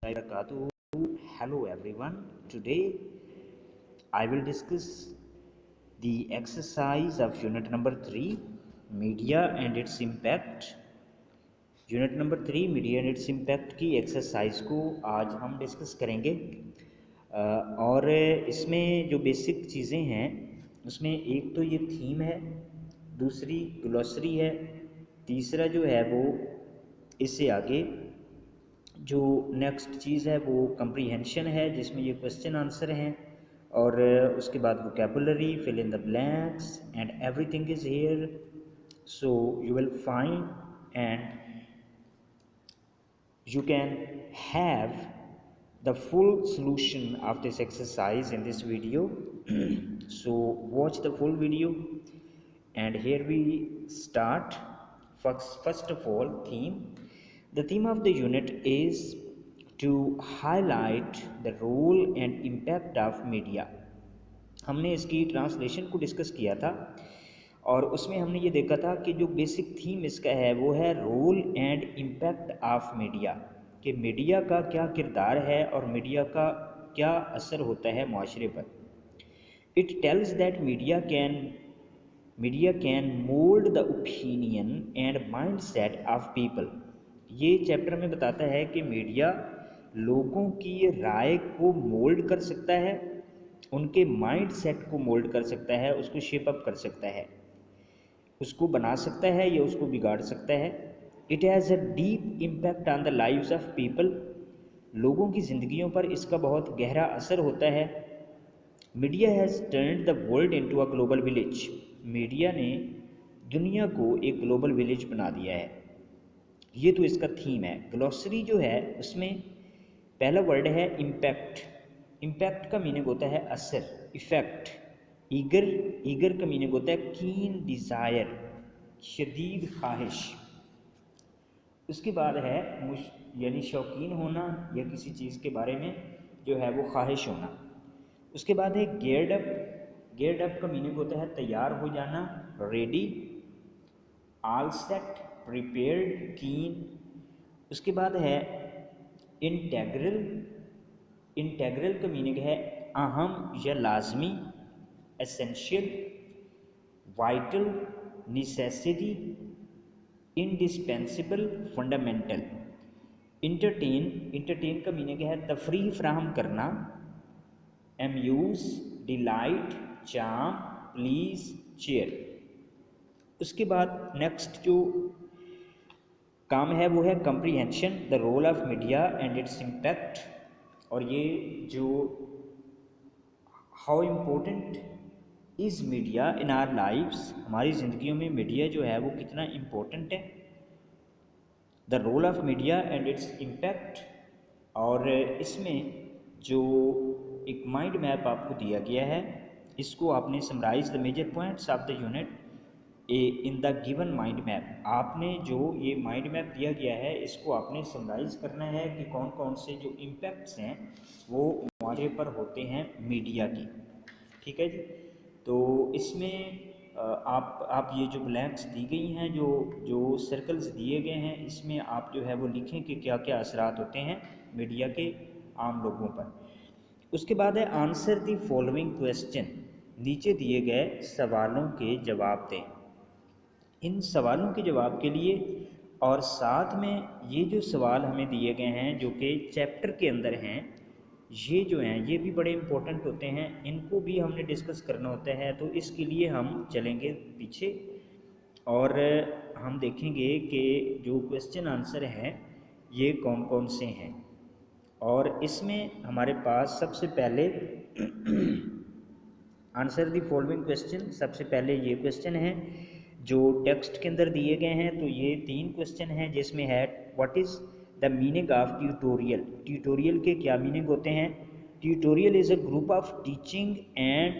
wabarakatuh. Hello everyone. Today I will discuss the exercise of unit number 3, media and its impact. Unit number 3 media and its impact की exercise को आज हम discuss करेंगे। और इसमें जो बेसिक चीज़ें हैं उसमें एक तो ये थीम है, दूसरी ग्लॉसरी है, तीसरा जो है वो इससे आगे जो नेक्स्ट चीज़ है वो कंप्रीहेंशन है जिसमें ये क्वेश्चन आंसर हैं, और उसके बाद vocabulary, fill in the blanks and everything is here. So you will find and you can have the full solution of this exercise in this video. So watch the full video, and here we start. First of all, the theme of the unit is to highlight the role and impact of media. हमने इसकी translation को discuss किया था और उसमें हमने ये देखा था कि जो बेसिक थीम इसका है वो है role and impact of media, कि मीडिया का क्या किरदार है और मीडिया का क्या असर होता है माशरे पर। It tells that media can mould the opinion and mind set of people. ये चैप्टर में बताता है कि मीडिया लोगों की राय को मोल्ड कर सकता है, उनके माइंड सेट को मोल्ड कर सकता है, उसको शेप अप कर सकता है, उसको बना सकता है या उसको बिगाड़ सकता है। It has a deep impact on the lives of people. लोगों की ज़िंदगियों पर इसका बहुत गहरा असर होता है। Media has turned the world into a global village. Media ने दुनिया को एक ग्लोबल विलेज बना दिया है। ये तो इसका थीम है। ग्लॉसरी जो है उसमें पहला वर्ड है इम्पैक्ट। इम्पैक्ट का मीनिंग होता है असर, इफ़ेक्ट। ईगर का मीनिंग होता है कीन डिज़ायर, शदीद ख्वाहिश। उसके बाद है यानी शौकीन होना या किसी चीज़ के बारे में जो है वो ख्वाहिश होना। उसके बाद है गेयर्ड अप। गेयर्ड अप का मीनिंग होता है तैयार हो जाना, रेडी। ऑल सेट, प्रिपेयर्ड, कीन। उसके बाद है इंटेग्रल। इंटेग्रल का मीनिंग है अहम या लाजमी, essential. Vital, necessity, indispensable, fundamental. Entertain का मीनिंग है तफरीह फराहम करना, amuse, delight, charm, please, cheer. उसके बाद नेक्स्ट जो काम है वो है comprehension, the role of media and its impact. और ये जो how important is media in our lives, हमारी ज़िंदगियों में मीडिया जो है वो कितना इम्पोर्टेंट है। The role of media and its impact. और इसमें जो एक माइंड मैप आपको दिया गया है, इसको आपने summarise the major points of the unit in the given mind map. आपने जो ये माइंड मैप दिया गया है इसको आपने समराइज करना है कि कौन कौन से जो इम्पैक्ट्स हैं वो माशरे पर होते हैं मीडिया की। ठीक है जी। तो इसमें आप ये जो ब्लैंक्स दी गई हैं, जो सर्कल्स दिए गए हैं, इसमें आप जो है वो लिखें कि क्या क्या असरात होते हैं मीडिया के आम लोगों पर। उसके बाद है आंसर द फॉलोइंग क्वेश्चन। नीचे दिए गए सवालों के जवाब दें। इन सवालों के जवाब के लिए और साथ में ये जो सवाल हमें दिए गए हैं जो कि चैप्टर के अंदर हैं, ये जो हैं ये भी बड़े इम्पोर्टेंट होते हैं, इनको भी हमने डिस्कस करना होता है। तो इसके लिए हम चलेंगे पीछे और हम देखेंगे कि जो क्वेश्चन आंसर हैं ये कौन कौन से हैं। और इसमें हमारे पास सबसे पहले आंसर द फॉलोइंग क्वेश्चन, सबसे पहले ये क्वेश्चन है जो टेक्स्ट के अंदर दिए गए हैं। तो ये 3 क्वेश्चन हैं जिसमें है what is the meaning of tutorial. Tutorial के क्या मीनिंग होते हैं। Tutorial is a group of teaching and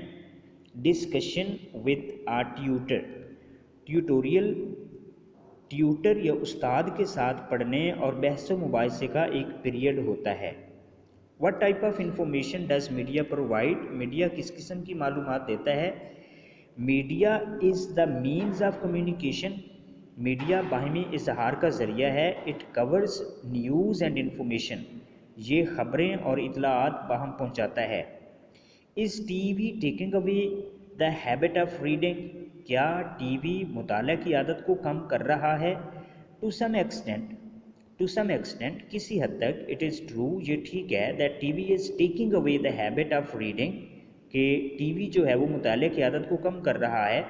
discussion with a tutor. Tutorial tutor या उस्ताद के साथ पढ़ने और बहस मुबाहिसे का एक पीरियड होता है। What type of information does media provide. Media किस किस्म की मालूमात देता है। Media is the means of communication. Media बाहमी इजहार का ज़रिया है। It covers news and information. ये ख़बरें और इतलात बाहम पहुँचाता है। Is TV taking away the habit of reading? क्या टीवी मुताला की आदत को कम कर रहा है? टू सम एक्सटेंट, किसी हद तक इट इज़ ट्रू, ये ठीक है, that TV is taking away the habit of reading, कि टीवी जो है वो मुताले की आदत को कम कर रहा है।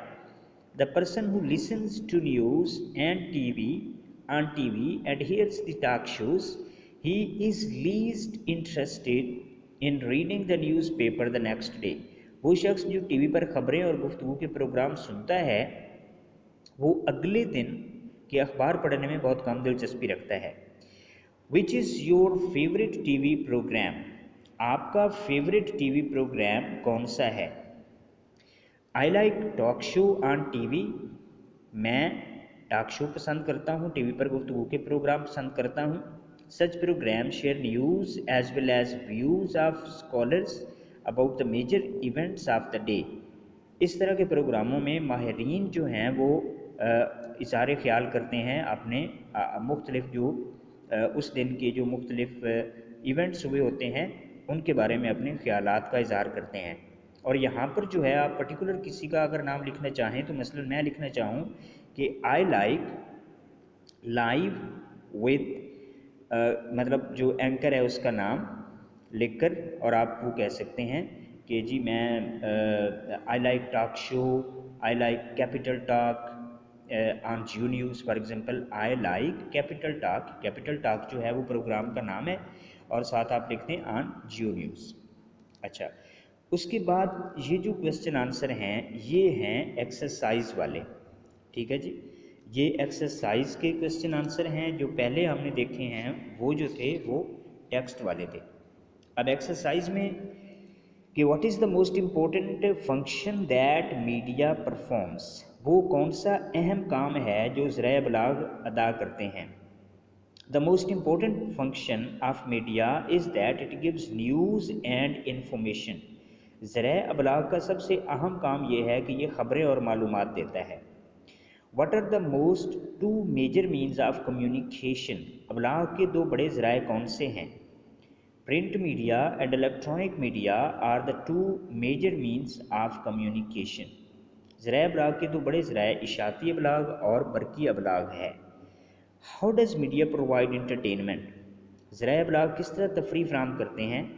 The person who listens to news and TV on TV and hears the talk shows, he is least interested in reading the newspaper the next day. वो शख्स जो टीवी पर ख़बरें और गुफ्तगू के प्रोग्राम सुनता है, वो अगले दिन के अखबार पढ़ने में बहुत कम दिलचस्पी रखता है। Which is your favourite TV programme? आपका फेवरेट टीवी प्रोग्राम कौन सा है? I like talk show on TV. मैं टॉक शो पसंद करता हूँ, टीवी पर गुफ्तगू के प्रोग्राम पसंद करता हूँ। Such programme share news as well as views of scholars about the major events of the day. इस तरह के प्रोग्रामों में माहिरीन जो हैं वो इशारे ख्याल करते हैं अपने मुख्तलिफ जो उस दिन के जो मुख्तलिफ इवेंट्स हुए होते हैं उनके बारे में अपने ख्यालात का इज़हार करते हैं। और यहाँ पर जो है आप पर्टिकुलर किसी का अगर नाम लिखना चाहें तो मसलन मैं लिखना चाहूँ कि आई लाइक लाइव विद मतलब जो एंकर है उसका नाम लिखकर, और आप वो कह सकते हैं कि जी मैं आई like talk show, I like capital talk on Jio news for example. I like capital talk जो है वो प्रोग्राम का नाम है और साथ आप लिखते हैं ऑन जियो न्यूज़। अच्छा, उसके बाद ये जो क्वेश्चन आंसर हैं ये हैं एक्सरसाइज वाले, ठीक है जी। ये एक्सरसाइज के क्वेश्चन आंसर हैं। जो पहले हमने देखे हैं वो जो थे वो टेक्स्ट वाले थे। अब एक्सरसाइज में कि what is the most important function that media performs? वो कौन सा अहम काम है जो ज़राए अबलाग अदा करते हैं? The most important function of media is that it gives news and information. ज़राए अबलाग का सबसे अहम काम यह है कि ये ख़बरें और मालूमात देता है। What are the most two major means of communication? अबलाग के दो बड़े ज़राए कौन से हैं? Print media and electronic media are the two major means of communication. ज़राए अबलाग के दो बड़े ज़राए इशाती अबलाग और बरकी अबलाग है। How does media provide entertainment? ज़राए अबलाग किस तरह तफरीह फराहम करते हैं?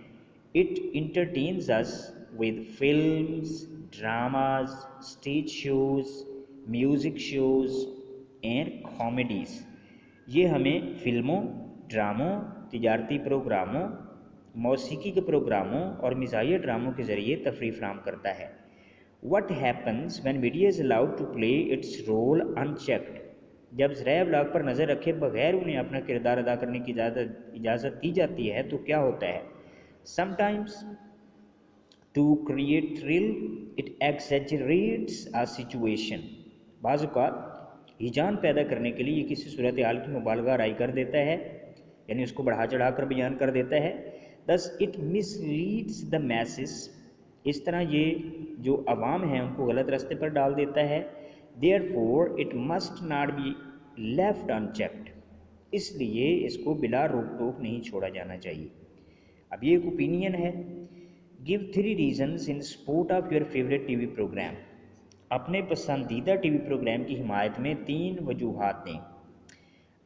It entertains us with films, dramas, stage shows, music shows and comedies. ये हमें फ़िल्मों, ड्रामों, तिजारती प्रोग्रामों, मौसीकी के प्रोग्रामों और मिज़ाहिया ड्रामों के ज़रिए तफरीह फराहम करता है। What happens when media is allowed to play its role unchecked? जब ज़राए अबलाग पर नज़र रखे बगैर उन्हें अपना किरदार अदा करने की इजाज़त दी जाती है तो क्या होता है? Sometimes to create thrill it exaggerates a situation. बाज़ औक़ात हिजान पैदा करने के लिए ये किसी सूरत हाल की मुबालगा आराई कर देता है, यानी उसको बढ़ा चढ़ा कर बयान कर देता है। Thus it मिसलीड्स the messes. इस तरह ये जो अवाम है उनको गलत रास्ते पर डाल देता है। Therefore it must not be left unchecked. इसलिए इसको बिला रोक टोक नहीं छोड़ा जाना चाहिए। अब ये एक ओपिनियन है। Give 3 reasons in support of your favourite TV programme. अपने पसंदीदा टीवी प्रोग्राम की हिमायत में 3 वजूहात दें।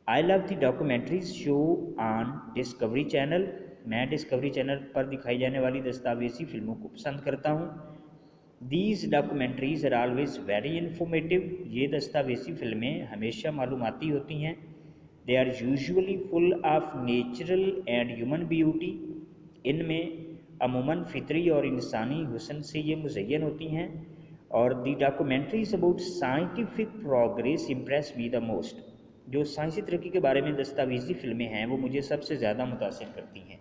I love the documentaries show on discovery channel. मैं डिस्कवरी चैनल पर दिखाई जाने वाली दस्तावेजी फिल्मों को पसंद करता हूँ। These documentaries are always very informative. ये दस्तावेजी फिल्में हमेशा मालूमाती होती हैं। They are usually full of natural and human beauty. इनमें अमूमन फितरी और इंसानी हुस्न से ये मुज़य्यन होती हैं। और the documentaries about scientific progress impress me the most. जो साइंसी तरक्की के बारे में दस्तावेजी फिल्में हैं वो मुझे सबसे ज़्यादा मुतासिर करती हैं।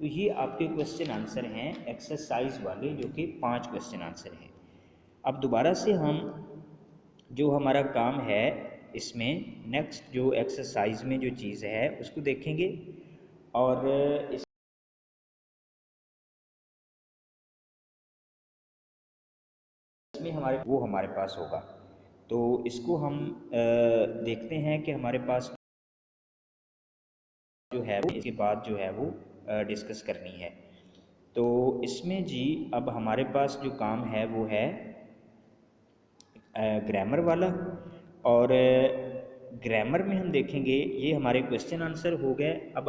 तो ये आपके क्वेश्चन आंसर हैं एक्सरसाइज वाले, जो कि 5 क्वेश्चन आंसर हैं। अब दोबारा से हम जो हमारा काम है इसमें नेक्स्ट जो एक्सरसाइज में जो चीज़ है उसको देखेंगे, और इसमें हमारे पास होगा। तो इसको हम देखते हैं कि हमारे पास जो है इसके बाद जो है वो डिस्कस करनी है। तो इसमें जी अब हमारे पास जो काम है वो है ग्रामर वाला, और ग्रामर में हम देखेंगे ये हमारे क्वेश्चन आंसर हो गए। अब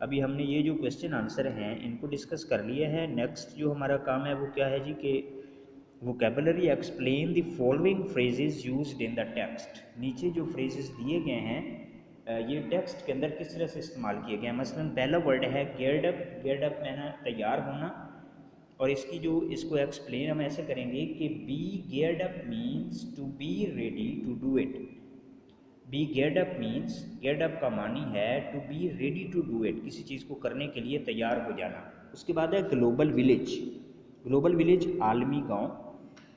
अभी हमने ये जो क्वेश्चन आंसर हैं इनको डिस्कस कर लिया है। नेक्स्ट जो हमारा काम है वो क्या है जी कि vocabulary explain the following phrases used in the text. नीचे जो फ्रेजेस दिए गए हैं ये टेक्स्ट के अंदर किस तरह से इस्तेमाल किए गए हैं। मसलन पहला वर्ड है गेयर्ड अप। गेयर्ड अप मैंने तैयार होना, और इसको एक्सप्लेन हम ऐसे करेंगे कि be geared up means to be ready to do it. Be geared up means, geared up का मानी है to be ready to do it, किसी चीज़ को करने के लिए तैयार हो जाना। उसके बाद है ग्लोबल विलेज। ग्लोबल विलेज आलमी गांव।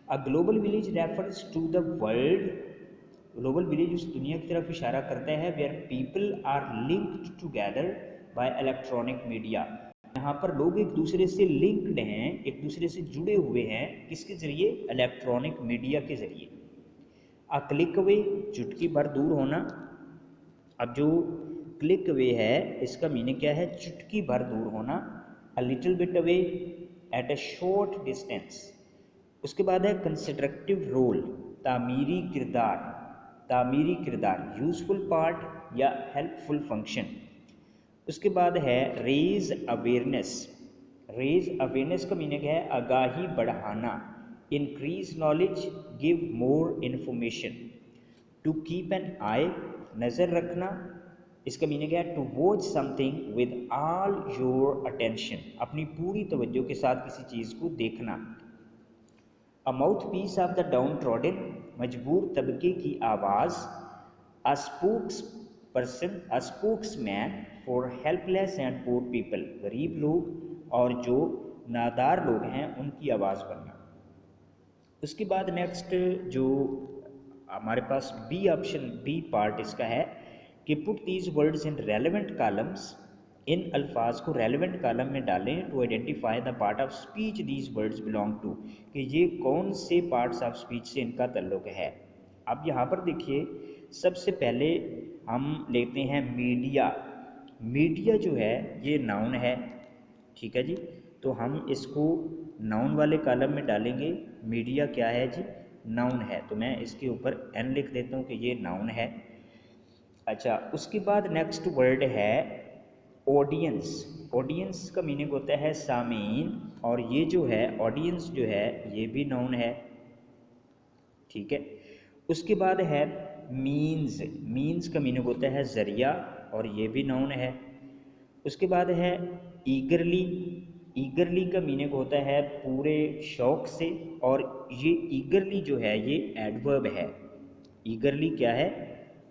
A global village refers to the world. Global village उस दुनिया की तरफ इशारा करता है where people are linked together by electronic media. यहाँ पर लोग एक दूसरे से लिंक्ड हैं, एक दूसरे से जुड़े हुए हैं, किसके ज़रिए? इलेक्ट्रॉनिक मीडिया के ज़रिए। अ क्लिक अवे, चुटकी भर दूर होना। अब जो क्लिक अवे है इसका मीनिंग क्या है? चुटकी भर दूर होना। A little bit away, at a short distance. उसके बाद है कंस्ट्रक्टिव रोल, तामीरी किरदार। तामीरी किरदार यूजफुल पार्ट या हेल्पफुल फंक्शन। उसके बाद है रेज अवेयरनेस। रेज अवेयरनेस का मीनिंग है आगाही बढ़ाना। Increase knowledge, give more information. To keep an eye, नज़र रखना। इसका मीनिंग है to watch something with all your attention, अपनी पूरी तवज्जो के साथ किसी चीज़ को देखना। A mouthpiece of the downtrodden, मजबूर तबके की आवाज़। A spokesperson, a spokesman for helpless and poor people, गरीब लोग और जो नादार लोग हैं उनकी आवाज़ बनना। उसके बाद नेक्स्ट जो हमारे पास बी ऑप्शन, बी पार्ट इसका है कि put these words in relevant columns. इन अल्फाज को रेलेवेंट कॉलम में डालें to identify the part of speech these words belong to, कि ये कौन से पार्ट्स ऑफ स्पीच से इनका ताल्लुक है। अब यहाँ पर देखिए सबसे पहले हम लेते हैं मीडिया। मीडिया जो है ये नाउन है, ठीक है जी। तो हम इसको नाउन वाले कॉलम में डालेंगे। मीडिया क्या है जी? नाउन है। तो मैं इसके ऊपर एन लिख देता हूँ कि ये नाउन है। अच्छा, उसके बाद नेक्स्ट वर्ड है ऑडियंस। ऑडियंस का मीनिंग होता है सामीन, और ये जो है ऑडियंस जो है ये भी नाउन है, ठीक है। उसके बाद है मीन्स। मीन्स का मीनिंग होता है ज़रिया, और ये भी नाउन है। उसके बाद है ईगरली। ईगरली का मीनिंग होता है पूरे शौक से, और ये ईगरली जो है ये एडवर्ब है। ईगरली क्या है?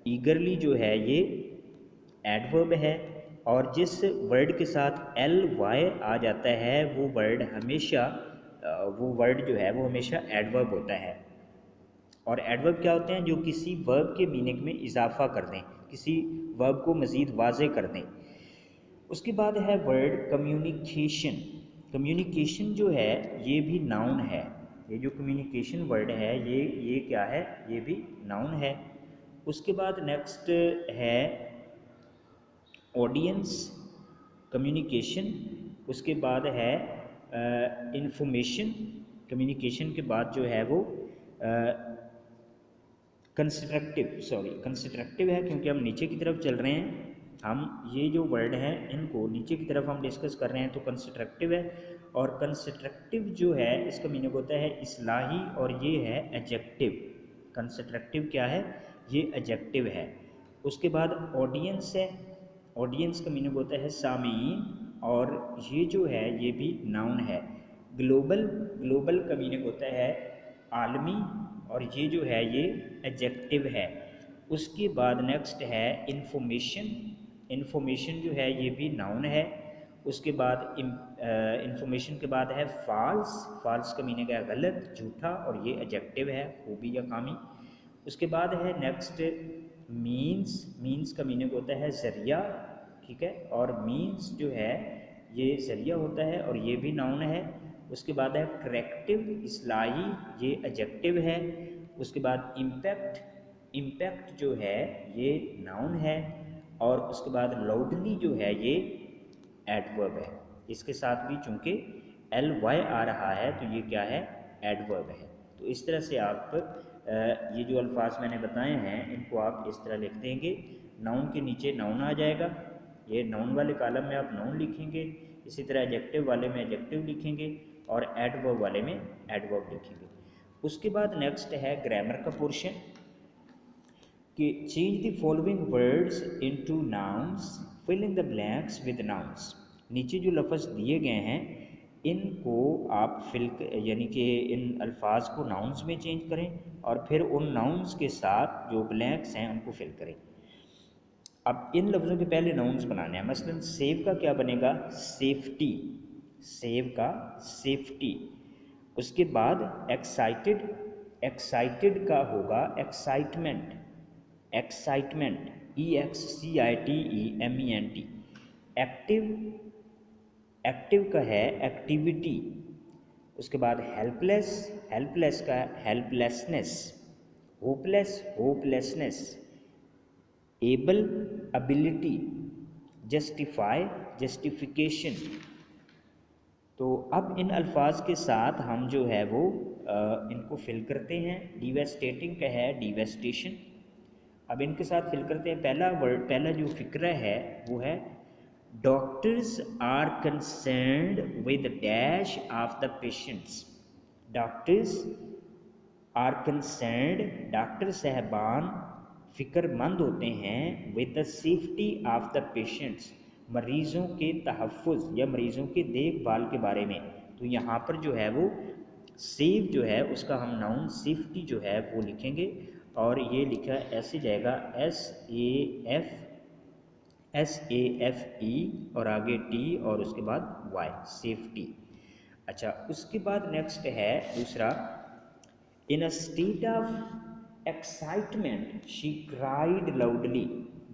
ईगरली जो है ये एडवर्ब है, और जिस वर्ड के साथ एल वाई आ जाता है वो वर्ड हमेशा वो वर्ड जो है वो हमेशा एडवर्ब होता है। और एडवर्ब क्या होते हैं? जो किसी वर्ब के मीनिंग में इजाफा कर दें, किसी वर्ब को मज़ीद वाज़े कर दें। उसके बाद है वर्ड कम्युनिकेशन। कम्युनिकेशन जो है ये भी नाउन है। ये जो कम्युनिकेशन वर्ड है ये क्या है? ये भी नाउन है। उसके बाद नेक्स्ट है ऑडियंस, कम्युनिकेशन। उसके बाद है इंफॉर्मेशन। कम्युनिकेशन के बाद जो है वो कंस्ट्रक्टिव है, क्योंकि हम नीचे की तरफ चल रहे हैं। हम ये जो वर्ड हैं इनको नीचे की तरफ हम डिस्कस कर रहे हैं, तो कंस्ट्रक्टिव है। और कंस्ट्रक्टिव जो है इसका मीनिंग होता है इस्लाही, और ये है एडजेक्टिव। कंस्ट्रक्टिव क्या है? ये एडजेक्टिव है। उसके बाद ऑडियंस है। ऑडियंस का मीनिंग होता है सामीन, और ये जो है ये भी नाउन है। ग्लोबल, ग्लोबल का मीनिंग होता है आलमी, और ये जो है ये एडजेक्टिव है। उसके बाद नेक्स्ट है इंफॉर्मेशन। इंफॉर्मेशन जो है ये भी नाउन है। उसके बाद इंफॉर्मेशन के बाद है फॉल्स। फॉल्स का मीनिंग है गलत, झूठा, और ये एडजेक्टिव है, खूबी या खामी। उसके बाद है नेक्स्ट मीन्स। मीन्स का मीनिंग होता है ज़रिया, ठीक है। और मीन्स जो है ये ज़रिया होता है, और ये भी नाउन है। उसके बाद है करेक्टिव, इस्लाही, ये एडजेक्टिव है। उसके बाद इम्पैक्ट। इम्पैक्ट जो है ये नाउन है। और उसके बाद लाउडली जो है ये एडवर्ब है। इसके साथ भी चूँकि ly आ रहा है तो ये क्या है, एडवर्ब है। तो इस तरह से आप ये जो अल्फाज मैंने बताए हैं इनको आप इस तरह लिख देंगे। नाउन के नीचे नाउन आ जाएगा, ये नाउन वाले कॉलम में आप नाउन लिखेंगे, इसी तरह एडजेक्टिव वाले में एडजेक्टिव लिखेंगे और एडवर्ब वाले में एडवर्ब लिखेंगे। उसके बाद नेक्स्ट है ग्रामर का पोर्शन कि change the following words into nouns, fill in the blanks with nouns. नीचे जो लफ्ज़ दिए गए हैं इनको आप यानी कि इन अल्फाज को नाउन्स में चेंज करें और फिर उन नाउन्स के साथ जो ब्लैंक्स हैं उनको फिल करें। अब इन लफ्ज़ों के पहले नाउन्स बनाने हैं। मसलन सेव का क्या बनेगा, सेफ्टी, सेव का सेफ्टी। उसके बाद एक्साइटेड, एक्साइटेड का होगा excitement, excitement, EXCITEMENT। Active, active का है एक्टिविटी। उसके बाद हेल्पलेस, हेल्पलेस का helplessness. Hopeless, hopelessness. Able, ability. Justify, justification. तो अब इन अल्फाज के साथ हम जो है वो इनको फिल करते हैं। डिवेस्टेटिंग का है डिवेस्टेशन। अब इनके साथ फिल करते हैं। पहला वर्ड, पहला जो फिक्रा है वो है doctors are concerned with dash of the patients. Doctors are concerned, doctor साहबान फ़िक्रमंद होते हैं with the safety of the patients, मरीज़ों के तहफ़्फ़ुज़ या मरीज़ों के देखभाल के बारे में। तो यहाँ पर जो है वो सेव जो है उसका हम नाउन सेफ्टी जो है वो लिखेंगे और ये लिखा ऐसे जाएगा SAFE और आगे T और उसके बाद Y, सेफ्टी। अच्छा, उसके बाद नेक्स्ट है दूसरा, in a state of excitement she cried loudly.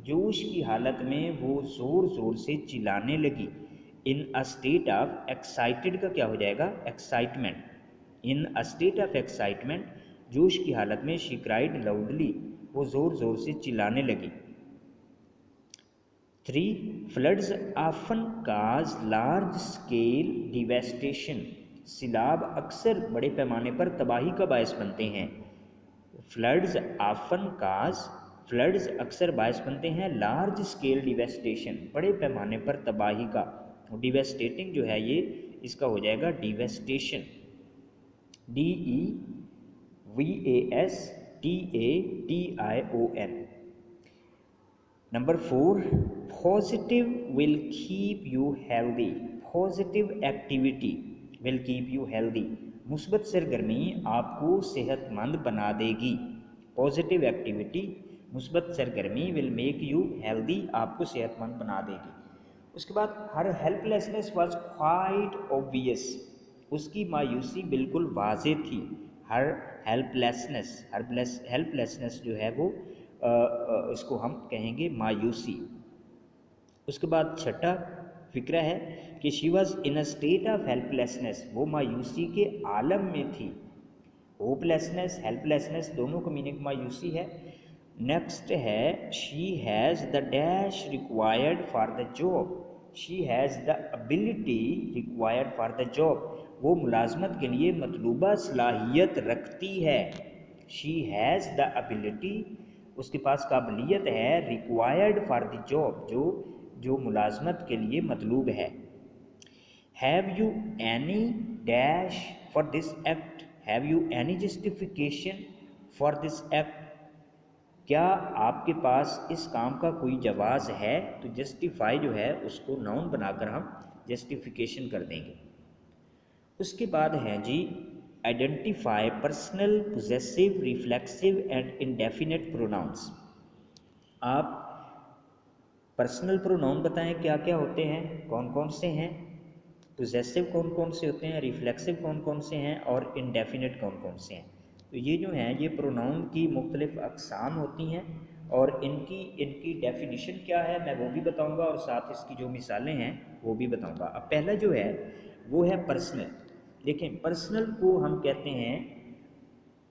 जोश की हालत में वो ज़ोर ज़ोर से चिल्लाने लगी। इन अ स्टेट ऑफ एक्साइटेड का क्या हो जाएगा, excitement. In a state of excitement, जोश की हालत में शी क्राइड लाउडली, वो ज़ोर ज़ोर से चिल्लाने लगी। 3. फ्लड्स ऑफन काज लार्ज स्केल डिवेस्टेशन। सैलाब अक्सर बड़े पैमाने पर तबाही का बायस बनते हैं। फ्लड्स ऑफन काज, फ्लड्स अक्सर बायस बनते हैं लार्ज स्केल डिवेस्टेशन, बड़े पैमाने पर तबाही का। डिवेस्टेटिंग जो है ये इसका हो जाएगा devastation, DEVASTATION। Number 4, positive will keep you healthy. Positive activity will keep you healthy, मुस्बत सरगर्मी आपको सेहतमंद बना देगी। पॉजिटिव एक्टिविटी, मुस्बत सरगर्मी विल मेक यू हेल्दी, आपको सेहतमंद बना देगी। उसके बाद हर हेल्पलेसनेस वाज क्वाइट ऑब्वियस, उसकी मायूसी बिल्कुल वाज़े थी। हर हेल्पलेसनेस, हेल्पलेसनेस जो है वो इसको हम कहेंगे मायूसी। उसके बाद छठा फिक्रा है कि she was in a state of helplessness, वो मायूसी के आलम में थी। होपलेसनेस, हेल्पलेसनेस दोनों का मीनिंग मायूसी है। नेक्स्ट है she has the dash required for the job. She has the ability required for the job, वो मुलाजमत के लिए मतलूबा सलाहियत रखती है। शी हैज़ द एबिलिटी, उसके पास काबिलियत है, रिक्वायर्ड फॉर द जॉब, जो मुलाजमत के लिए मतलूब है। Have you any dash for this act, have you any justification for this act, क्या आपके पास इस काम का कोई जवाज़ है। तो जस्टिफाई जो है उसको नाउन बनाकर हम जस्टिफिकेशन कर देंगे। उसके बाद हैं जी identify personal, possessive, reflexive and indefinite pronouns. आप पर्सनल प्रोनाउन बताएं क्या क्या होते हैं, कौन कौन से हैं, पोजेसिव कौन कौन से होते हैं, रिफ्लेक्सिव कौन कौन से हैं और इंडेफिनिट कौन कौन से हैं। तो ये जो हैं ये प्रोनाउन की मुख्तलिफ़ अक़साम होती हैं और इनकी डेफिनेशन क्या है मैं वो भी बताऊंगा और साथ इसकी जो मिसालें हैं वो भी बताऊंगा। अब पहला जो है वो है पर्सनल। देखें, पर्सनल को हम कहते हैं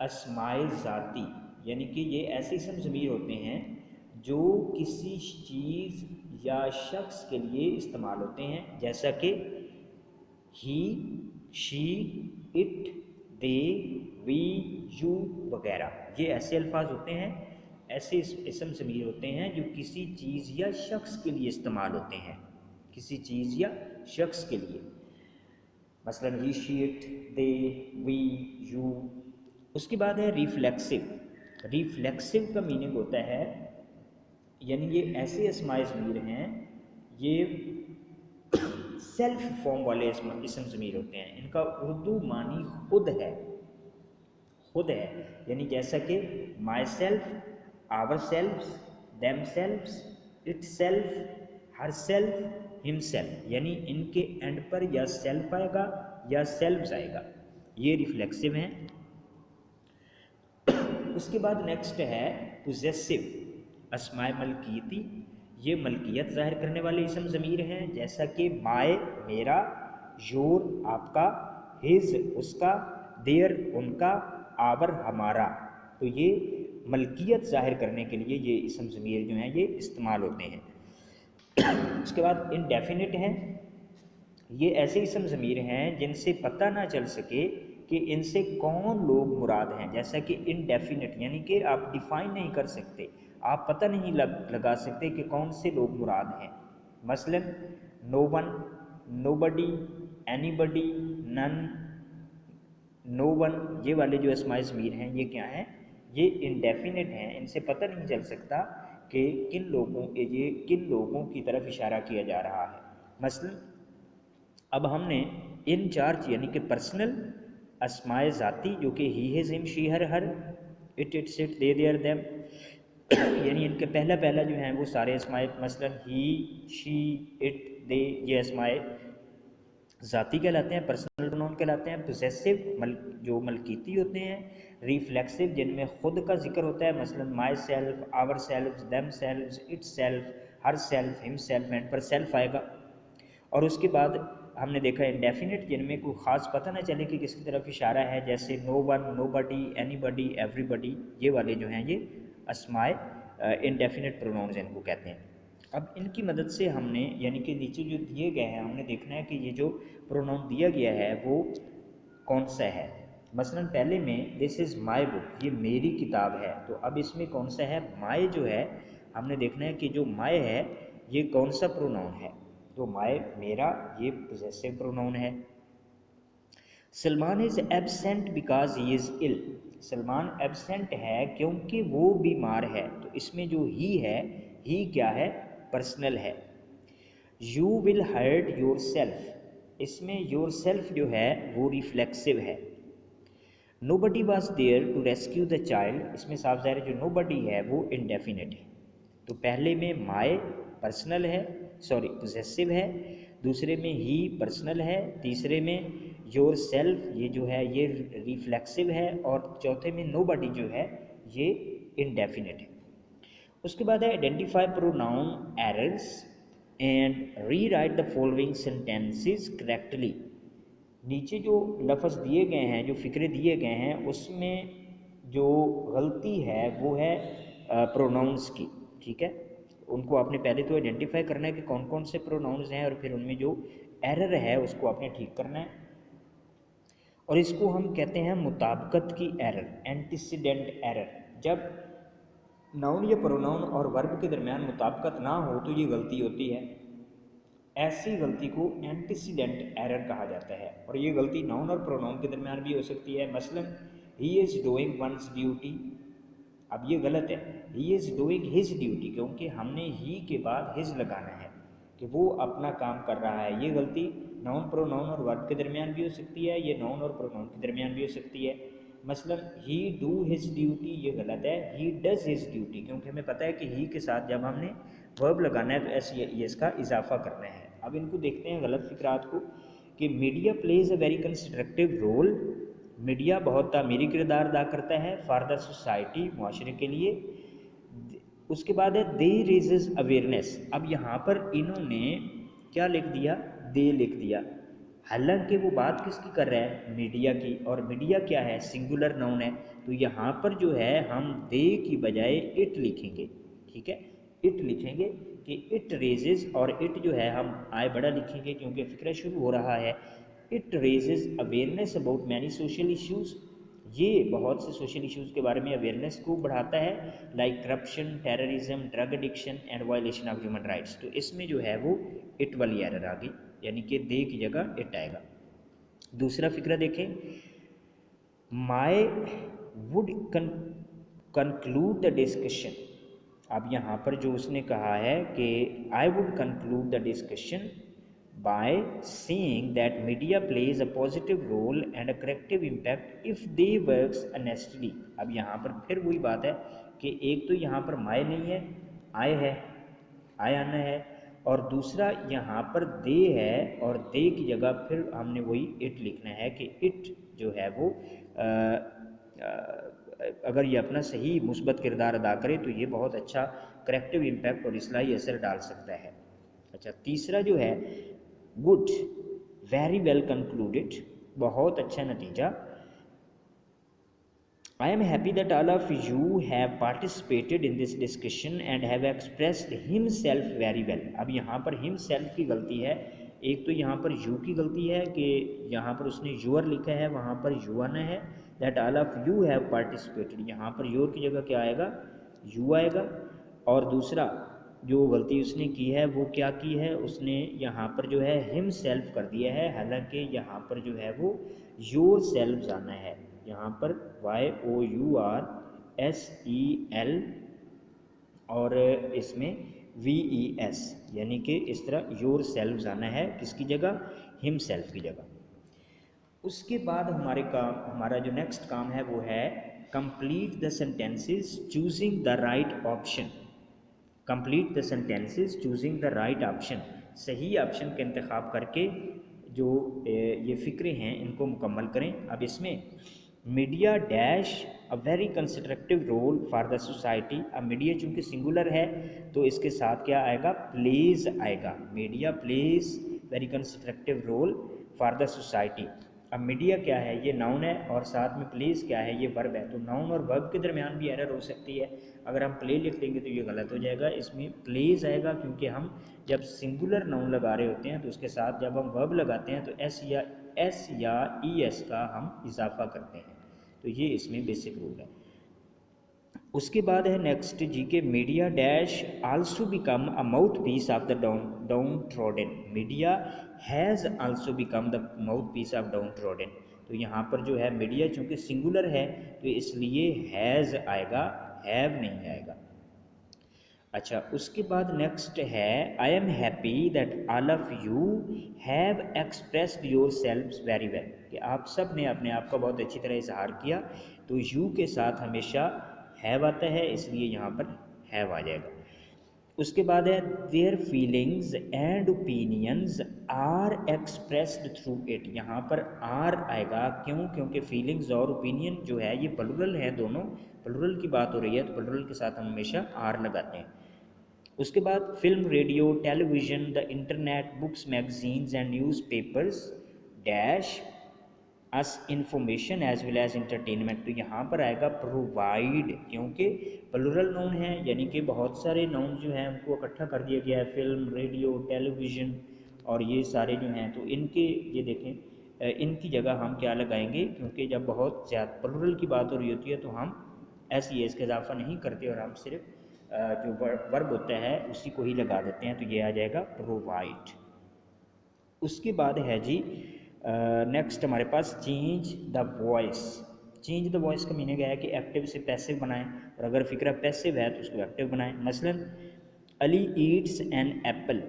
अस्माए ज़ाती, यानी कि ये ऐसे इसम ज़मीर होते हैं जो किसी चीज़ या शख्स के लिए इस्तेमाल होते हैं, जैसा कि he, she, it, they, we, you वगैरह। ये ऐसे अल्फाज होते हैं, ऐसे इसम ज़मीर होते हैं जो किसी चीज़ या शख्स के लिए इस्तेमाल होते हैं, किसी चीज़ या शख्स के लिए। मसलन he, she, it, they, we, you. उसके बाद है रिफ्लेक्सिव। रिफ्लेक्सिव का मीनिंग होता है, यानी ये ऐसे अस्माए ज़मीर हैं, ये सेल्फ फॉर्म वाले इसम ज़मीर होते हैं। इनका उर्दू मानी खुद है, खुद है। यानी जैसा कि myself, ourselves, themselves, itself, herself, himself. यानी इनके एंड पर या सेल्फ आएगा या सेल्फ्स आएगा। ये रिफ्लेक्सिव हैं। उसके बाद नेक्स्ट है पोजेसिव। अस्माए मलकीती, ये मलकियत ज़ाहिर करने वाले इसम ज़मीर हैं, जैसा कि माए मेरा, योर आपका, हिज उसका, देयर उनका, आवर हमारा। तो ये मलकियत ज़ाहिर करने के लिए ये इसम ज़मीर जो हैं ये इस्तेमाल होते हैं। उसके बाद इनडेफिनिट हैं। ये ऐसे इसम ज़मीर हैं जिनसे पता ना चल सके कि इनसे कौन लोग मुराद हैं, जैसा कि इनडेफिनिट यानी कि आप डिफ़ाइन नहीं कर सकते, आप पता नहीं लगा सकते कि कौन से लोग मुराद हैं। मसलन no one, nobody, anybody, none, no one. ये वाले जो अस्माए ज़मीर हैं ये क्या हैं, ये इनडेफिनिट हैं। इनसे पता नहीं चल सकता कि किन लोगों की तरफ इशारा किया जा रहा है। मसलन अब हमने इन चार यानी कि पर्सनल, अस्माए ज़ाती जो कि ही है, him, she, her, it, its, it, they, their, them, यानी इनके पहला जो हैं वो सारे अस्माए, मसलन ही, शी, इट, दे, ये अस्माए ज़ाती कहलाते हैं, पर्सनल प्रोनाउन कहलाते हैं। पोजेसिव जो मलकीती होते हैं। रिफ्लेक्सिव जिनमें खुद का जिक्र होता है, मसलन myself, ourselves, themselves, itself, herself, himself, end पर सेल्फ आएगा। और उसके बाद हमने देखा इंडेफिनिट जिनमें कोई ख़ास पता ना चले कि किसकी तरफ इशारा है, जैसे नो वन, नो बडी, एनी बडी, एवरीबडी। ये वाले जो हैं ये अस्माए इंडेफिनिट प्रोनाउंस इनको कहते हैं। अब इनकी मदद से हमने यानी कि नीचे जो दिए गए हैं हमने देखना है कि ये जो प्रोनाउन दिया गया है वो कौन सा है। मसलन पहले में दिस इज़ माई बुक, ये मेरी किताब है। तो अब इसमें कौन सा है, माई जो है, हमने देखना है कि जो माई है ये कौन सा प्रोनाउन है। तो माई मेरा, ये पोजेसिव प्रोनाउन है। Salman is absent because he is ill. Salman absent है क्योंकि वो बीमार है। तो इसमें जो ही है, ही क्या है, पर्सनल है। You will hurt yourself, इसमें योर सेल्फ जो है वो रिफ्लेक्सिव है। Nobody was there to rescue the child, इसमें साफ ज़ाहिर जो नोबडी है वो इनडेफिनिट है। तो पहले में माई पर्सनल है, सॉरी पोजेसिव है, दूसरे में ही पर्सनल है, तीसरे में योर सेल्फ ये जो है ये रिफ्लेक्सिव है, और चौथे में नोबडी जो है ये इनडेफिनिट है। उसके बाद है identify pronoun errors and rewrite the following sentences correctly. नीचे जो लफ्ज़ दिए गए हैं, जो फ़िक्रे दिए गए हैं, उसमें जो गलती है वो है प्रोनाउंस की, ठीक है। उनको आपने पहले तो आइडेंटिफाई करना है कि कौन कौन से प्रोनाउंस हैं, और फिर उनमें जो एरर है उसको आपने ठीक करना है। और इसको हम कहते हैं मुताबिकत की एरर, एंटीसीडेंट एरर। जब नाउन या प्रोनाउन और वर्ब के दरमियान मुताबिकत ना हो तो ये गलती होती है। ऐसी गलती को एंटीसीडेंट एरर कहा जाता है, और ये गलती नाउन और प्रोनाउन के दरमियान भी हो सकती है। मसलन he is doing once duty, अब ये गलत है, he is doing his duty, क्योंकि हमने ही के बाद हिज लगाना है कि वो अपना काम कर रहा है। ये गलती नाउन, प्रोनाउन और वर्ब के दरमियान भी हो सकती है, ये नाउन और प्रोनाउन के दरमियान भी हो सकती है। मसलन ही डू हिज ड्यूटी, ये गलत है, ही डज हिज ड्यूटी, क्योंकि हमें पता है कि ही के साथ जब हमने वर्ब लगाना है तो ऐसे ये इसका इजाफा करना है। अब इनको देखते हैं गलत फिक्रात को, कि media plays a very constructive role, media बहुत तामीरी किरदार अदा करता है फॉर द सोसाइटी, मुआशरे के लिए। उसके बाद है दे रेजेस अवेयरनेस। अब यहाँ पर इन्होंने क्या लिख दिया, दे लिख दिया, हालांकि वो बात किसकी कर रहा है, मीडिया की, और मीडिया क्या है, सिंगुलर नाउन है। तो यहाँ पर जो है हम दे की बजाय इट लिखेंगे, ठीक है। इट लिखेंगे कि इट रेजेस, और इट जो है हम आई बड़ा लिखेंगे क्योंकि फिक्रा शुरू हो रहा है। It raises awareness about many social issues, ये बहुत से सोशल इश्यूज़ के बारे में अवेयरनेस को बढ़ाता है, like corruption, terrorism, drug addiction and violation of human rights. तो इसमें जो है वो इट वाली एरर आ गई, यानी कि दे की जगह इट आएगा। दूसरा फिक्रा देखें, my would conclude the discussion. अब यहाँ पर जो उसने कहा है कि I would conclude the discussion by saying that media plays a positive role and a corrective impact if they works honestly. अब यहाँ पर फिर वही बात है कि एक तो यहाँ पर माय नहीं है, आय है, आय आना है, और दूसरा यहाँ पर दे है, और दे की जगह फिर हमने वही इट लिखना है कि इट जो है वो अगर ये अपना सही मुस्बत किरदार अदा करे तो ये बहुत अच्छा करेक्टिव इम्पैक्ट और इस्लाही असर डाल सकता है। अच्छा, तीसरा जो है गुड, वेरी वेल कंक्लूडेड, बहुत अच्छा नतीजा। I am happy that all of you have participated in this discussion and have expressed himself very well। अब यहाँ पर himself की गलती है, एक तो यहाँ पर you की गलती है कि यहाँ पर उसने your लिखा है, वहाँ पर you आना है। that all of you have participated, यहाँ पर your की जगह क्या आएगा, you आएगा। और दूसरा जो गलती उसने की है वो क्या की है, उसने यहाँ पर जो है himself कर दिया है, हालांकि यहाँ पर जो है वो yourself जाना है। यहाँ पर YOURSEL और इसमें VES, यानी कि इस तरह योर सेल्फ जाना है, किसकी जगह, हिम सेल्फ की जगह। उसके बाद हमारा जो नेक्स्ट काम है वो है complete the sentences choosing the right option. Complete the sentences choosing the right option, सही ऑप्शन का इंतखाब करके जो ये फ़िक्रे हैं इनको मुकम्मल करें। अब इसमें media dash a very constructive role for the society. अब मीडिया चूँकि सिंगुलर है तो इसके साथ क्या आएगा, प्लेज आएगा। Media plays very constructive role for the society. अब मीडिया क्या है, ये नाउन है, और साथ में प्लेस क्या है, ये वर्ब है। तो नाउन और वर्ब के दरमियान भी एरर हो सकती है। अगर हम प्ले लिख देंगे तो ये गलत हो जाएगा, इसमें प्लेस आएगा, क्योंकि हम जब सिंगुलर नाउन लगा रहे होते हैं तो उसके साथ जब हम वर्ब लगाते हैं तो एस या ई एस का हम इजाफा करते हैं। तो ये इसमें बेसिक रूल है। उसके बाद है नेक्स्ट जी के media dash also become a mouthpiece of the downtrodden. Media has also become the mouthpiece of downtrodden. तो यहाँ पर जो है मीडिया चूँकि सिंगुलर है तो इसलिए हैज़ आएगा, हैव नहीं आएगा। अच्छा, उसके बाद नेक्स्ट है I am happy that all of you have expressed your self very well, कि आप सब ने अपने आप का बहुत अच्छी तरह इजहार किया। तो यू के साथ हमेशा हैव आता है, इसलिए यहाँ पर हैव आ जाएगा। उसके बाद है their feelings and opinions are expressed through it. यहाँ पर आर आएगा, क्यों, क्योंकि फीलिंग्स और ओपिनियन जो है ये प्लुरल है, दोनों प्लुरल की बात हो रही है, तो प्लुरल के साथ हम हमेशा आर लगाते हैं। उसके बाद film, radio, television, the internet, books, magazines and newspapers dash us information as well as entertainment. तो यहाँ पर आएगा प्रोवाइड, क्योंकि प्लुरल नाउन है, यानी कि बहुत सारे नाउन जो हैं उनको इकट्ठा कर दिया गया है, फिल्म, रेडियो, टेलीविज़न और ये सारे जो हैं, तो इनके ये देखें इनकी जगह हम क्या लगाएंगे, क्योंकि जब बहुत ज़्यादा प्लुरल की बात हो रही होती है तो हम ऐसी एस का इजाफा नहीं करते और हम सिर्फ जो वर्ब होता है उसी को ही लगा देते हैं, तो ये आ जाएगा प्रोवाइड। उसके बाद है जी नेक्स्ट हमारे पास change the voice. Change the voice का मीनिंग है कि एक्टिव से पैसिव बनाएं, और अगर फिक्रा पैसिव है तो उसको एक्टिव बनाएं। मसलन अली ईट्स एन एप्पल।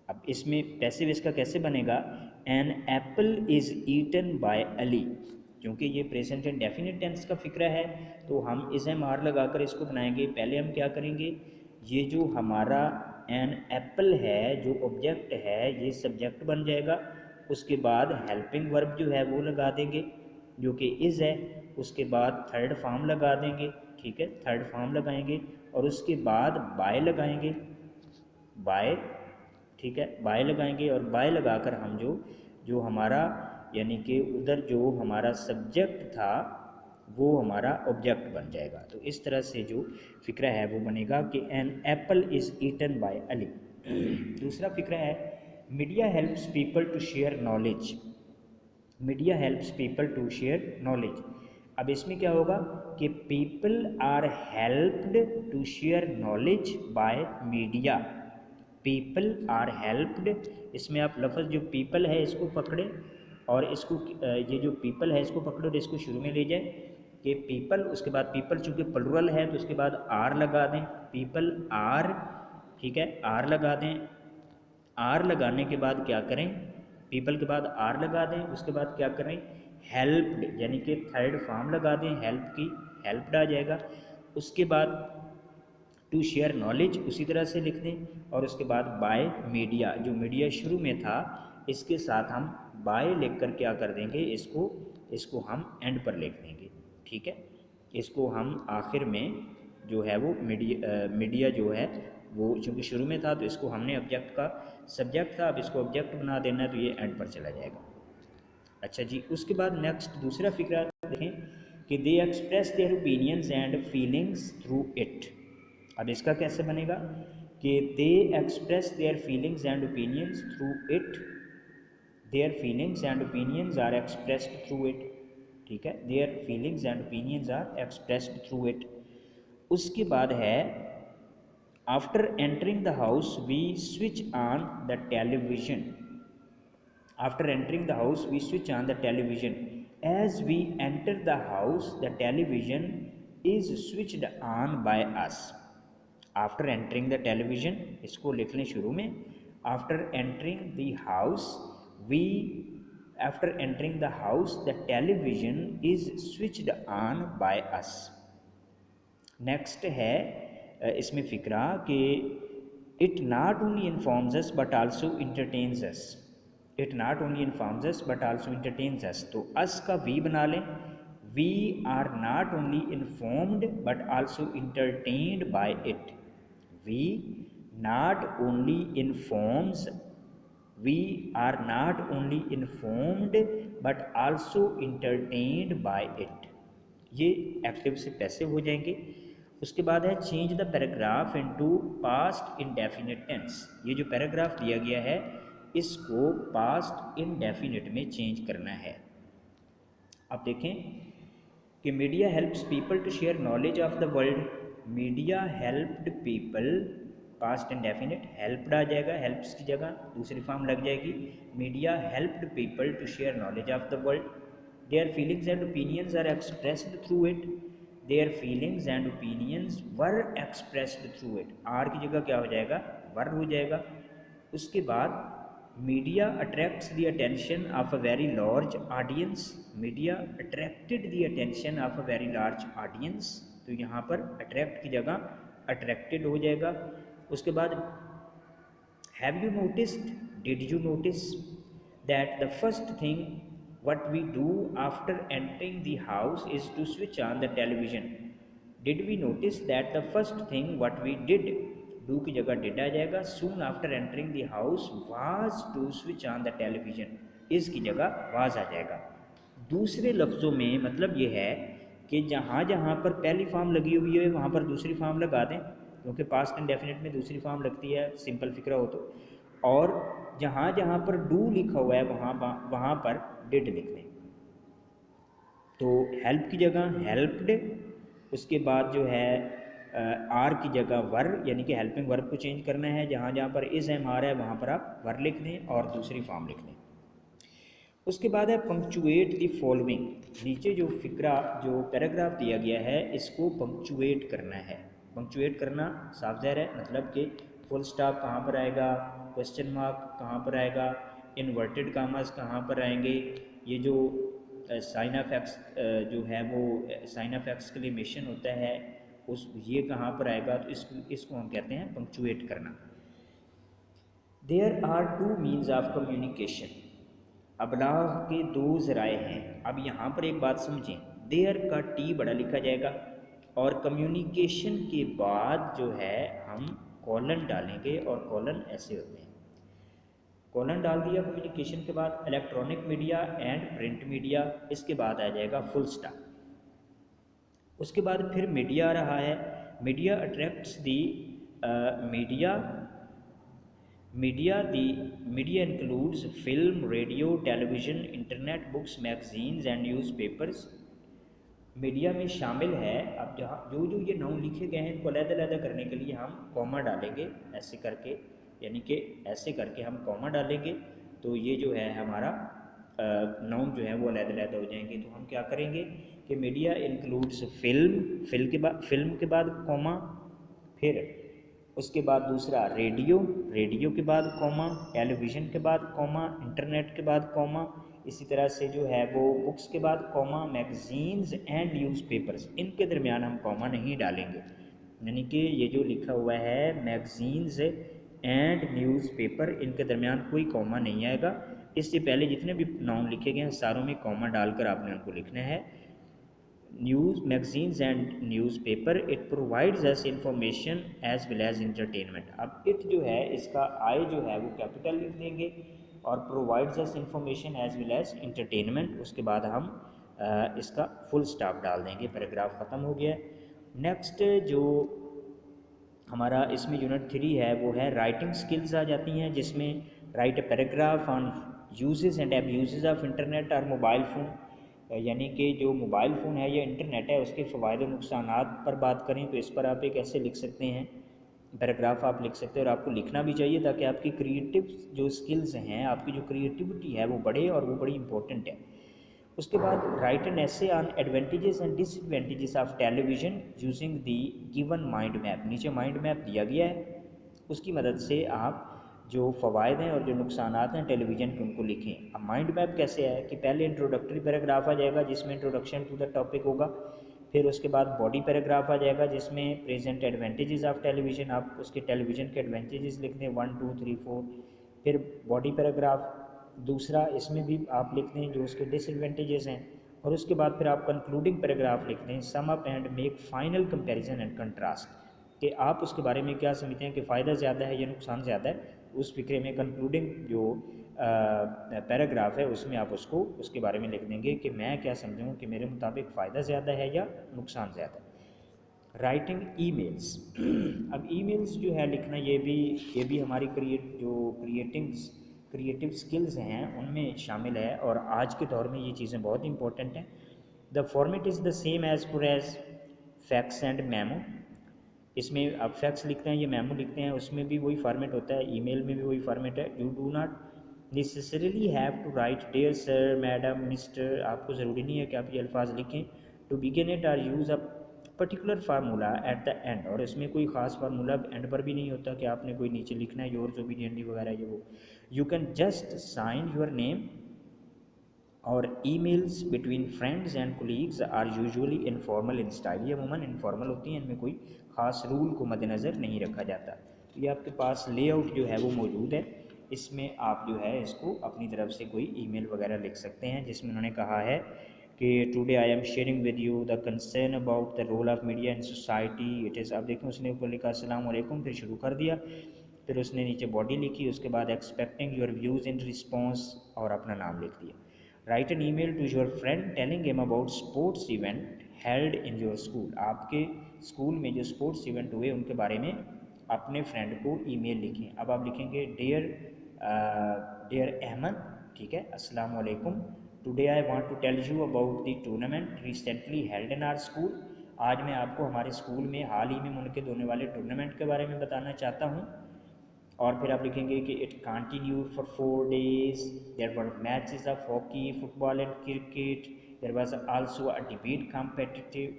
अब इसमें पैसिव इसका कैसे बनेगा, an apple is eaten by Ali, क्योंकि ये प्रेजेंट एंड डेफिनेट टेंस का फिक्रा है तो हम इस एम आर लगाकर इसको बनाएंगे। पहले हम क्या करेंगे, ये जो हमारा एन एप्पल है जो ऑब्जेक्ट है ये सब्जेक्ट बन जाएगा। उसके बाद हेल्पिंग वर्ब जो है वो लगा देंगे जो कि इज़ है। उसके बाद थर्ड फॉर्म लगा देंगे, ठीक है, थर्ड फॉर्म लगाएंगे, और उसके बाद बाय लगाएंगे, बाय, ठीक है, बाय लगाएंगे। और बाय लगाकर हम जो हमारा यानी कि उधर जो हमारा सब्जेक्ट था वो हमारा ऑब्जेक्ट बन जाएगा। तो इस तरह से जो फ़िक्रा है वो बनेगा कि an apple is eaten by Ali. दूसरा फ़िक्रा है media helps people to share knowledge. Media helps people to share knowledge. अब इसमें क्या होगा कि people are helped to share knowledge by media. People are helped, इसमें आप लफ्ज़ जो पीपल है इसको पकड़े और इसको ये जो पीपल है इसको पकड़ो और इसको शुरू में ले जाए कि पीपल, उसके बाद पीपल चूँकि प्लुरल है तो उसके बाद आर लगा दें, पीपल आर, ठीक है, आर लगा दें। आर लगाने के बाद क्या करें, पीपल के बाद आर लगा दें, उसके बाद क्या करें, हेल्प्ड यानी कि थर्ड फॉर्म लगा दें हेल्प की, हेल्प्ड आ जाएगा। उसके बाद टू शेयर नॉलेज उसी तरह से लिख दें और उसके बाद बाय मीडिया, जो मीडिया शुरू में था इसके साथ हम बाय लिख कर क्या कर देंगे, इसको हम एंड पर लिख देंगे, ठीक है। इसको हम आखिर में जो है वो मीडिया जो है वो चूँकि शुरू में था तो इसको हमने ऑब्जेक्ट का सब्जेक्ट था, अब इसको ऑब्जेक्ट बना देना है तो ये एंड पर चला जाएगा। अच्छा जी, उसके बाद नेक्स्ट दूसरा फिक्रा देखें कि they express their opinions and feelings through it. अब इसका कैसे बनेगा कि they express their feelings and opinions through it, their feelings and opinions are expressed through it, ठीक है, their feelings and opinions are expressed through it. उसके बाद है after entering the house we switch on the television. After entering the house, we switch on the television. As we enter the house, the television is switched on by us. After entering the television, इसको लिख लें शुरू में, after entering the house, we after entering the house, the television is switched on by us. Next है इसमें फ़िक्रा कि it not only informs us but also entertains us. It not only informs us but also entertains us, तो us का we बना लें, we are not only informed but also entertained by it. We not only informs, we are not only informed but also entertained by it. ये active से passive हो जाएंगे। उसके बाद है change the paragraph into past indefinite tense. ये जो paragraph दिया गया है इसको पास्ट इंडेफिनिट में चेंज करना है। अब देखें कि media helps people to share knowledge of the world. Media helped people, past indefinite, helped आ जाएगा, हेल्प्स की जगह दूसरी फॉर्म लग जाएगी। Media helped people to share knowledge of the world. Their feelings and opinions are expressed through it. Their feelings and opinions were expressed through it. Are की जगह क्या हो जाएगा, वर हो जाएगा। उसके बाद media attracts the attention of a very large audience. Media attracted the attention of a very large audience, तो यहाँ पर अट्रैक्ट की जगह अट्रैक्टेड हो जाएगा। उसके बाद have you noticed, did you notice that the first thing what we do after entering the house is to switch on the television. Did we notice that the first thing what we did, do की जगह did आ जाएगा, soon after entering the house was to switch on the television, is की जगह was आ जाएगा। दूसरे लफ्ज़ों में मतलब ये है कि जहाँ जहाँ पर पहली फॉर्म लगी हुई है वहाँ पर दूसरी फॉर्म लगा दें, क्योंकि पास्ट इंडेफिनिट में दूसरी फॉर्म लगती है, सिंपल फिक्रा हो तो। और जहाँ जहाँ पर डू लिखा हुआ है वहाँ पर डिड लिख दें। तो हेल्प की जगह हेल्प्ड, उसके बाद जो है आर की जगह वर, यानी कि हेल्पिंग वर्ब को चेंज करना है। जहाँ जहाँ पर इज़ एम आ रहा है वहाँ पर आप वर लिख दें और दूसरी फॉर्म लिख दें। उसके बाद है पंक्चुएट द फॉलोइंग। नीचे जो फिक्रा जो पैराग्राफ दिया गया है इसको पंक्चुएट करना है। पंक्चुएट करना साफ ज़ाहिर है, मतलब कि फुल स्टॉप कहाँ पर आएगा, क्वेश्चन मार्क कहाँ पर आएगा, इन्वर्टेड कामास कहाँ पर आएंगे, ये जो साइन ऑफ एक्स जो है वो साइन ऑफ एक्सक्लेमेशन होता है उस ये कहाँ पर आएगा, तो इसको हम कहते हैं पंक्चुएट करना। There are two means of communication. अबलाग के दो ज़राए हैं। अब यहाँ पर एक बात समझें, देयर का टी बड़ा लिखा जाएगा और कम्युनिकेशन के बाद जो है हम कॉलन डालेंगे और कॉलन ऐसे होते हैं, कॉलन डाल दिया कम्युनिकेशन के बाद, electronic media and print media, इसके बाद आ जाएगा फुल स्टॉप। उसके बाद फिर मीडिया आ रहा है। Media attracts the media media includes film, radio, television, internet, books, magazines and newspapers. Media में शामिल है। अब जहाँ जो जो ये नाउन लिखे गए हैं इनको अलग-अलग करने के लिए हम कॉमा डालेंगे ऐसे करके, यानी कि ऐसे करके हम कॉमा डालेंगे तो ये जो है हमारा नाउन जो है वो अलग-अलग हो जाएंगे। तो हम क्या करेंगे कि मीडिया इंक्लूड्स फिल्म के बाद कॉमा, फिर उसके बाद दूसरा रेडियो, रेडियो के बाद कॉमा, टेलीविज़न के बाद कॉमा, इंटरनेट के बाद कॉमा, इसी तरह से जो है वो बुक्स के बाद कॉमा, मैगजीन्स एंड न्यूज़पेपर्स, इनके दरमियान हम कॉमा नहीं डालेंगे। यानी कि ये जो लिखा हुआ है मैगजीन्स एंड न्यूज़पेपर, इनके दरमियान कोई कॉमा नहीं आएगा। इससे पहले जितने भी नाउन लिखे गए हैं सारों में कॉमा डालकर आपने उनको लिखना है। News, magazines and newspaper, it provides us information as well as entertainment. अब इट जो है इसका आई जो है वो कैपिटल लिख देंगे और provides us information as well as entertainment, उसके बाद हम इसका फुल स्टॉप डाल देंगे, पैराग्राफ ख़त्म हो गया। नेक्स्ट जो हमारा इसमें यूनिट 3 है वो है राइटिंग स्किल्स आ जाती हैं, जिसमें right a paragraph on uses and abuses of internet और मोबाइल फ़ोन, यानी कि जो मोबाइल फ़ोन है या इंटरनेट है उसके फ़वाइद और नुकसानात पर बात करें तो इस पर आप एक ऐसे लिख सकते हैं, पैराग्राफ आप लिख सकते हैं। और आपको लिखना भी चाहिए ताकि आपकी क्रिएटिव जो स्किल्स हैं, आपकी जो क्रिएटिविटी है वो बढ़े, और वो बड़ी इंपॉर्टेंट है। उसके बाद राइट एन ऐसे on advantages and disadvantages of television using the given mind map, नीचे माइंड मैप दिया गया है, उसकी मदद से आप जो फ़वाइद हैं और जो नुकसानात हैं टेलीविज़न के उनको लिखें। अब माइंड मैप कैसे है कि पहले इंट्रोडक्टरी पैराग्राफ आ जाएगा जिसमें इंट्रोडक्शन टू द टॉपिक होगा, फिर उसके बाद बॉडी पैराग्राफ आ जाएगा जिसमें प्रेजेंट एडवांटेजेस ऑफ टेलीविज़न, आप उसके टेलीविज़न के एडवांटेजेस लिख दें 1 2 3 4, फिर बॉडी पैराग्राफ दूसरा इसमें भी आप लिख दें जो उसके डिसएडवांटेजेस हैं, और उसके बाद फिर आप कंक्लूडिंग पैराग्राफ लिख दें sum up and make final comparison and contrast, कि आप उसके बारे में क्या समझते हैं कि फ़ायदा ज़्यादा है या नुकसान ज़्यादा है। उस फिक्रे में कंक्लूडिंग जो पैराग्राफ है उसमें आप उसको उसके बारे में लिख देंगे कि मैं क्या समझूँ कि मेरे मुताबिक फ़ायदा ज़्यादा है या नुकसान ज़्यादा है। राइटिंग ईमेल्स अब ईमेल्स जो है लिखना ये भी हमारी क्रिएटिव स्किल्स हैं उनमें शामिल है, और आज के दौर में ये चीज़ें बहुत इंपॉर्टेंट हैं। The format is the same as per as fax and memo, इसमें आप फैक्स लिखते हैं या मेमो लिखते हैं उसमें भी वही फॉर्मेट होता है, ईमेल में भी वही फॉर्मेट है। You do not necessarily have to write dear sir, madam, mister, आपको ज़रूरी नहीं है कि आप ये अल्फाज लिखें। To begin it or use a particular formula at the end, और इसमें कोई ख़ास फार्मूला एंड पर भी नहीं होता कि आपने कोई नीचे लिखना है योर्स ओबीडियंटली वगैरह ये वो। You can just sign your name और emails between friends and colleagues are usually informal in style, ये अमूमन इनफॉर्मल होती हैं, इनमें कोई ख़ास रूल को मद्देनज़र नहीं रखा जाता। तो ये आपके पास लेआउट जो है वो मौजूद है, इसमें आप जो है इसको अपनी तरफ से कोई ईमेल वगैरह लिख सकते हैं, जिसमें उन्होंने कहा है कि today I am sharing with you the concern about the role of media in society it is. अब देखें उसने ऊपर लिखा अस्सलाम वालेकुम, फिर शुरू कर दिया, फिर उसने नीचे बॉडी लिखी, उसके बाद expecting your views in response और अपना नाम लिख दिया। Write an email to your friend telling him about sports event held in your school, आपके स्कूल में जो स्पोर्ट्स इवेंट हुए उनके बारे में अपने फ्रेंड को ईमेल लिखें। अब आप लिखेंगे डियर अहमद, ठीक है, अस्सलाम वालेकुम, today I want to tell you about the tournament recently held in our school, आज मैं आपको हमारे स्कूल में हाल ही में मुनक़िद होने वाले टूर्नामेंट के बारे में बताना चाहता हूँ। और फिर आप लिखेंगे कि it continued for 4 days, there were matches of hockey, football and cricket, there was also a debate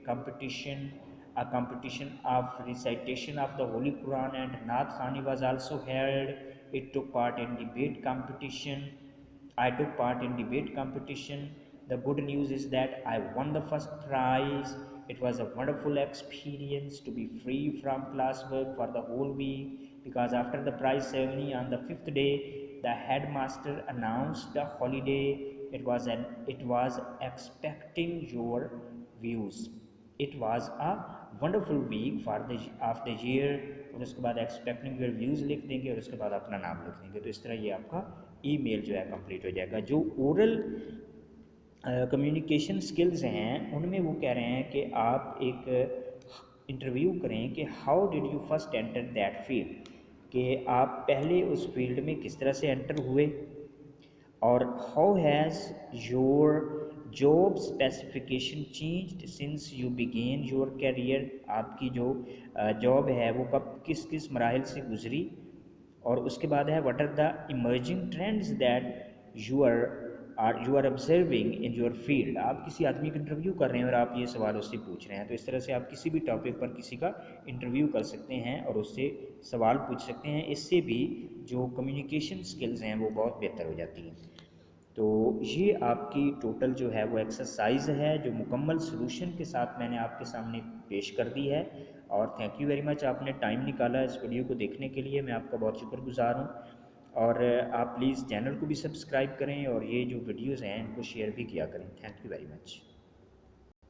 competition, a competition of recitation of the Holy Quran and Naat Khani was also held. It took part in debate competition. I took part in debate competition. The good news is that I won the first prize. It was a wonderful experience to be free from classwork for the whole week, because after the prize ceremony on the 5th day, the headmaster announced the holiday. It was expecting your views. It was a wonderful week for the of the year, और उसके बाद expecting your views लिख देंगे और उसके बाद अपना नाम लिख देंगे। तो इस तरह ये आपका ईमेल जो है कंप्लीट हो जाएगा। जो ओरल कम्युनिकेशन स्किल्स हैं उनमें वो कह रहे हैं कि आप एक इंटरव्यू करें कि how did you first enter that field, कि आप पहले उस फील्ड में किस तरह से एंटर हुए, और how has your job specification changed since you began your career, आपकी जो जॉब है वो कब किस किस मराहल से गुजरी। और उसके बाद है what are the emerging trends that you are observing in your field, आप किसी आदमी का इंटरव्यू कर रहे हैं और आप ये सवाल उससे पूछ रहे हैं, तो इस तरह से आप किसी भी टॉपिक पर किसी का इंटरव्यू कर सकते हैं और उससे सवाल पूछ सकते हैं। इससे भी जो कम्युनिकेशन स्किल्स हैं वो बहुत बेहतर हो जाती हैं। तो ये आपकी टोटल जो है वो एक्सरसाइज है जो मुकम्मल सलूशन के साथ मैंने आपके सामने पेश कर दी है। और थैंक यू वेरी मच, आपने टाइम निकाला इस वीडियो को देखने के लिए, मैं आपका बहुत शुक्रगुजार हूँ। और आप प्लीज़ चैनल को भी सब्सक्राइब करें और ये जो वीडियोज़ हैं इनको शेयर भी किया करें। Thank you very much.